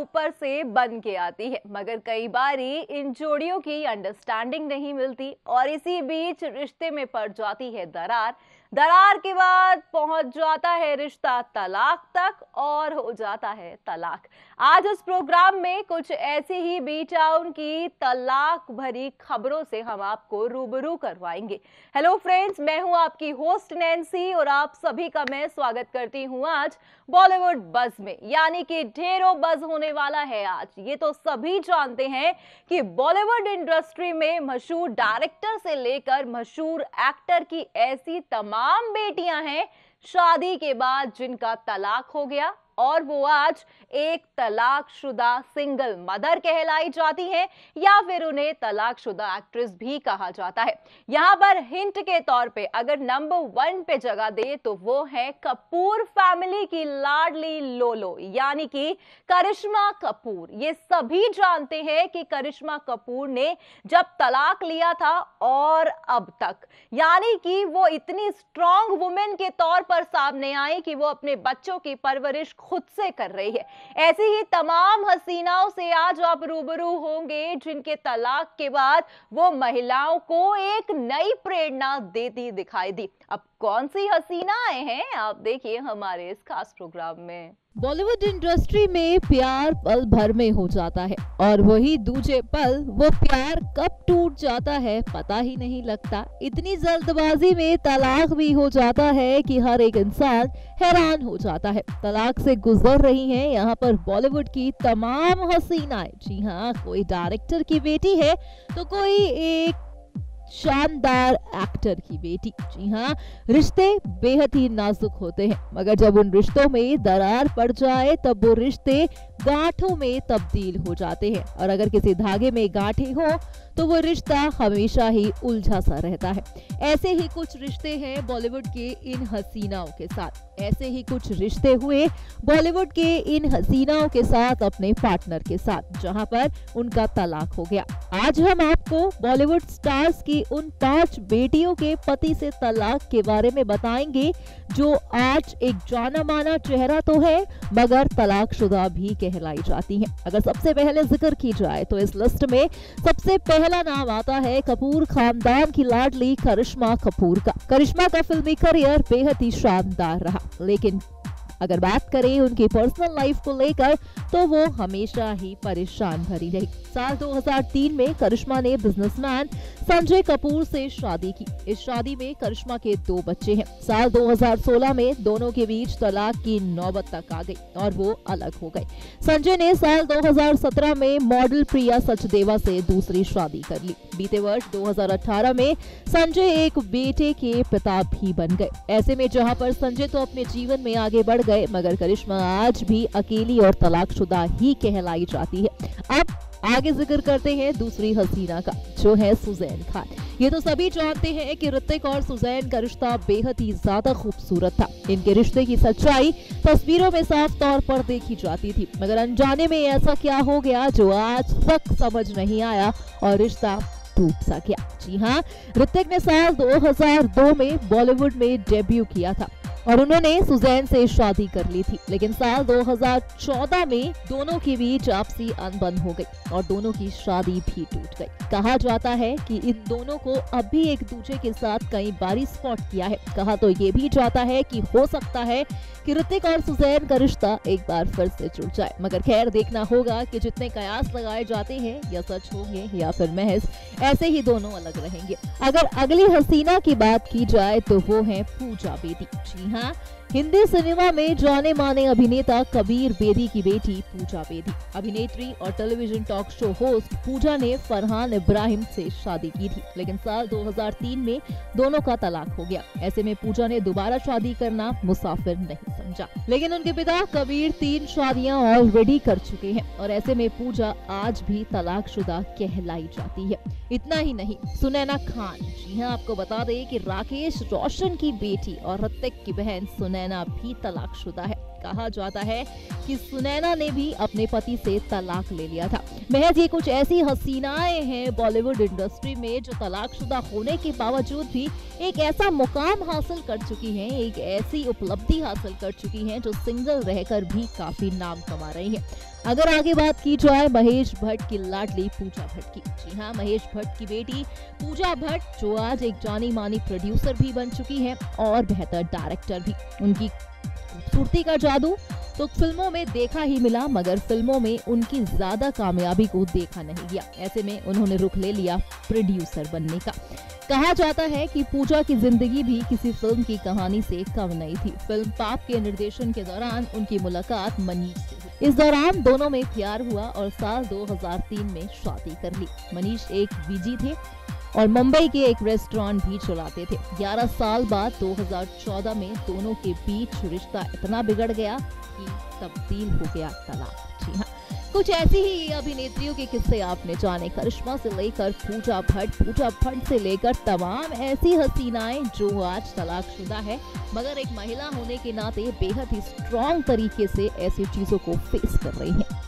ऊपर से बन के आती है, मगर कई बारी इन जोड़ियों की अंडरस्टैंडिंग नहीं मिलती और इसी बीच रिश्ते में पड़ जाती है दरार। दरार के बाद पहुंच जाता है रिश्ता तलाक तक और हो जाता है तलाक। आज इस प्रोग्राम में कुछ ऐसी ही बी टाउन की तलाक भरी खबरों से हम आपको रूबरू करवाएंगे। हेलो फ्रेंड्स, मैं हूं आपकी होस्ट नैन्सी और आप सभी का मैं स्वागत करती हूं आज बॉलीवुड बज़ में। यानी कि ढेरों बज़ होने वाला है आज। ये तो सभी जानते हैं कि बॉलीवुड इंडस्ट्री में मशहूर डायरेक्टर से लेकर मशहूर एक्टर की ऐसी तमाम बेटियां हैं शादी के बाद जिनका तलाक हो गया और वो आज एक तलाकशुदा सिंगल मदर कहलाई जाती हैं या फिर उन्हें तलाकशुदा एक्ट्रेस भी कहा जाता है। यहाँ पर हिंट के तौर पे अगर नंबर 1 पे जगह दे तो वो है कपूर फैमिली की लाडली लोलो यानी कि करिश्मा कपूर। ये सभी जानते हैं कि करिश्मा कपूर ने जब तलाक लिया था और अब तक, यानी कि वो इतनी स्ट्रॉन्ग वुमेन के तौर पर सामने आई कि वो अपने बच्चों की परवरिश खुद से कर रही है। ऐसी ही तमाम हसीनाओं से आज आप रूबरू होंगे जिनके तलाक के बाद वो महिलाओं को एक नई प्रेरणा देती दिखाई दी। अब कौन सी हसीनाएं हैं आप देखिए हमारे इस खास प्रोग्राम में। बॉलीवुड इंडस्ट्री में प्यार पल भर में हो जाता है और वही दूजे पल वो प्यार कब टूट जाता है पता ही नहीं लगता। इतनी जल्दबाजी में तलाक भी हो जाता है कि हर एक इंसान हैरान हो जाता है। तलाक से गुजर रही हैं यहाँ पर बॉलीवुड की तमाम हसीनाएं। जी हाँ, कोई डायरेक्टर की बेटी है तो कोई एक शानदार एक्टर की बेटी। जी हाँ, रिश्ते बेहद ही नाजुक होते हैं, मगर जब उन रिश्तों में दरार पड़ जाए तब वो रिश्ते गांठों में तब्दील हो जाते हैं और अगर किसी धागे में गांठें हो तो वो रिश्ता हमेशा ही उलझा सा रहता है। ऐसे ही कुछ रिश्ते हैं बॉलीवुड के इन हसीनाओं के साथ। ऐसे ही कुछ रिश्ते हुए बॉलीवुड के इन हसीनाओं के साथ अपने पार्टनर के साथ, जहां पर उनका तलाक हो गया। आज हम आपको बॉलीवुड स्टार्स की उन 5 बेटियों के पति से तलाक के बारे में बताएंगे जो आज एक जाना माना चेहरा तो है मगर तलाकशुदा भी कहलाई जाती हैं। अगर सबसे पहले जिक्र की जाए तो इस लिस्ट में सबसे पहला नाम आता है कपूर खानदान की लाडली करिश्मा कपूर का। करिश्मा का फिल्मी करियर बेहद ही शानदार रहा, लेकिन अगर बात करें उनकी पर्सनल लाइफ को लेकर तो वो हमेशा ही परेशान भरी रही। साल 2003 में करिश्मा ने बिजनेसमैन संजय कपूर से शादी की। इस शादी में करिश्मा के 2 बच्चे हैं। साल 2016 में दोनों के बीच तलाक की नौबत तक आ गई और वो अलग हो गए। संजय ने साल 2017 में मॉडल प्रिया सचदेवा से दूसरी शादी कर ली। बीते वर्ष 2018 में संजय एक बेटे के पिता भी बन गए। ऐसे में जहां पर संजय तो अपने जीवन में आगे बढ़ गए मगर करिश्मा आज भी अकेली और तलाकशुदा ही कहलाई जाती है। अब आगे जिक्र करते हैं दूसरी हसीना का, जो है सुजैन खान। ये तो सभी जानते हैं कि ऋतिक और सुजैन का रिश्ता बेहद ही ज्यादा खूबसूरत था। इनके रिश्ते की सच्चाई तस्वीरों में साफ तौर पर देखी जाती थी, मगर अनजाने में ऐसा क्या हो गया जो आज तक समझ नहीं आया और रिश्ता टूट सा गया। जी हाँ, ऋतिक ने साल 2002 में बॉलीवुड में डेब्यू किया था और उन्होंने सुजैन से शादी कर ली थी, लेकिन साल 2014 में दोनों के बीच आपसी अनबन हो गई और दोनों की शादी भी टूट गई। कहा जाता है कि इन दोनों को अब भी एक दूसरे के साथ कई बारी स्पॉट किया है। कहा तो ये भी जाता है कि हो सकता है कि ऋतिक और सुजैन का रिश्ता एक बार फिर से जुड़ जाए, मगर खैर देखना होगा कि जितने कयास लगाए जाते हैं या सच होंगे या फिर महज ऐसे ही दोनों अलग रहेंगे। अगर अगली हसीना की बात की जाए तो वो है पूजा बेदी। जी हाँ, हिंदी सिनेमा में जाने माने अभिनेता कबीर बेदी की बेटी पूजा बेदी। अभिनेत्री और टेलीविजन टॉक शो होस्ट पूजा ने फरहान इब्राहिम से शादी की थी, लेकिन साल 2003 में दोनों का तलाक हो गया। ऐसे में पूजा ने दोबारा शादी करना मुसाफिर नहीं समझा, लेकिन उनके पिता कबीर 3 शादियां ऑलरेडी कर चुके हैं और ऐसे में पूजा आज भी तलाकशुदा कहलाई जाती है। इतना ही नहीं, सुनैना खान, जी हाँ, आपको बता दें कि राकेश रोशन की बेटी और ऋतिक की बहन सुनैना भी तलाकशुदा है। कहा जाता है कि सुनैना ने भी अपने पति से तलाक ले लिया था। महज ये कुछ ऐसी हसीनाएं हैं बॉलीवुड इंडस्ट्री में जो तलाकशुदा होने के बावजूद भी एक ऐसा मुकाम हासिल कर चुकी हैं, एक ऐसी उपलब्धि हासिल कर चुकी हैं जो सिंगल रहकर भी काफी नाम कमा रही हैं। अगर आगे बात की जाए महेश भट्ट की लाडली पूजा भट्ट की, जी हाँ, महेश भट्ट की बेटी पूजा भट्ट जो आज एक जानी मानी प्रोड्यूसर भी बन चुकी है और बेहतर डायरेक्टर भी। उनकी खूबसूरती का जादू तो फिल्मों में देखा ही मिला, मगर फिल्मों में उनकी ज्यादा कामयाबी को देखा नहीं गया। ऐसे में उन्होंने रुख ले लिया प्रोड्यूसर बनने का। कहा जाता है कि पूजा की जिंदगी भी किसी फिल्म की कहानी से कम नहीं थी। फिल्म पाप के निर्देशन के दौरान उनकी मुलाकात मनीष से हुई। इस दौरान दोनों में प्यार हुआ और साल 2003 में शादी कर ली। मनीष एक बीजी थे और मुंबई के एक रेस्टोरेंट भी चलाते थे। 11 साल बाद 2014 में दोनों के बीच रिश्ता इतना बिगड़ गया कि तब्दील हो गया तलाक। जी हाँ, कुछ ऐसी ही अभिनेत्रियों के किस्से आपने जाने। करिश्मा से लेकर पूजा भट्ट से लेकर तमाम ऐसी हसीनाएं जो आज तलाकशुदा है, मगर एक महिला होने के नाते बेहद ही स्ट्रॉन्ग तरीके से ऐसी चीजों को फेस कर रही हैं।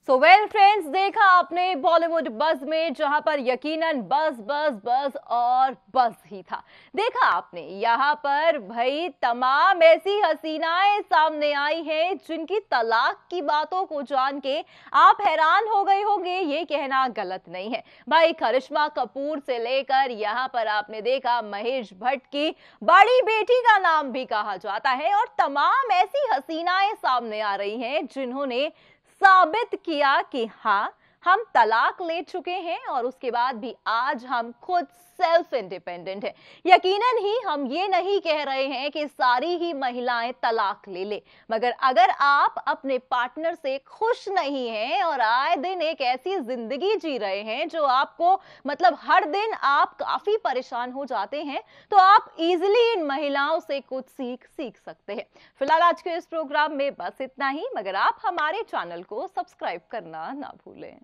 सो वेल फ्रेंड्स, देखा आपने बॉलीवुड बज़ में, जहां पर यकीनन बज़ बज़ बज़ और बज़ ही था। देखा आपने यहाँ पर भाई तमाम ऐसी हसीनाएं सामने आई हैं जिनकी तलाक की बातों को जान के आप हैरान हो गए होंगे, ये कहना गलत नहीं है। भाई करिश्मा कपूर से लेकर यहाँ पर आपने देखा महेश भट्ट की बड़ी बेटी का नाम भी कहा जाता है, और तमाम ऐसी हसीनाएं सामने आ रही हैं जिन्होंने साबित किया कि हाँ, हम तलाक ले चुके हैं और उसके बाद भी आज हम खुद सेल्फ इंडिपेंडेंट हैं। यकीनन ही हम ये नहीं कह रहे हैं कि सारी ही महिलाएं तलाक ले ले, मगर अगर आप अपने पार्टनर से खुश नहीं हैं और आए दिन एक ऐसी जिंदगी जी रहे हैं जो आपको मतलब हर दिन आप काफी परेशान हो जाते हैं, तो आप इजीली इन महिलाओं से कुछ सीख सकते हैं। फिलहाल आज के इस प्रोग्राम में बस इतना ही, मगर आप हमारे चैनल को सब्सक्राइब करना ना भूलें।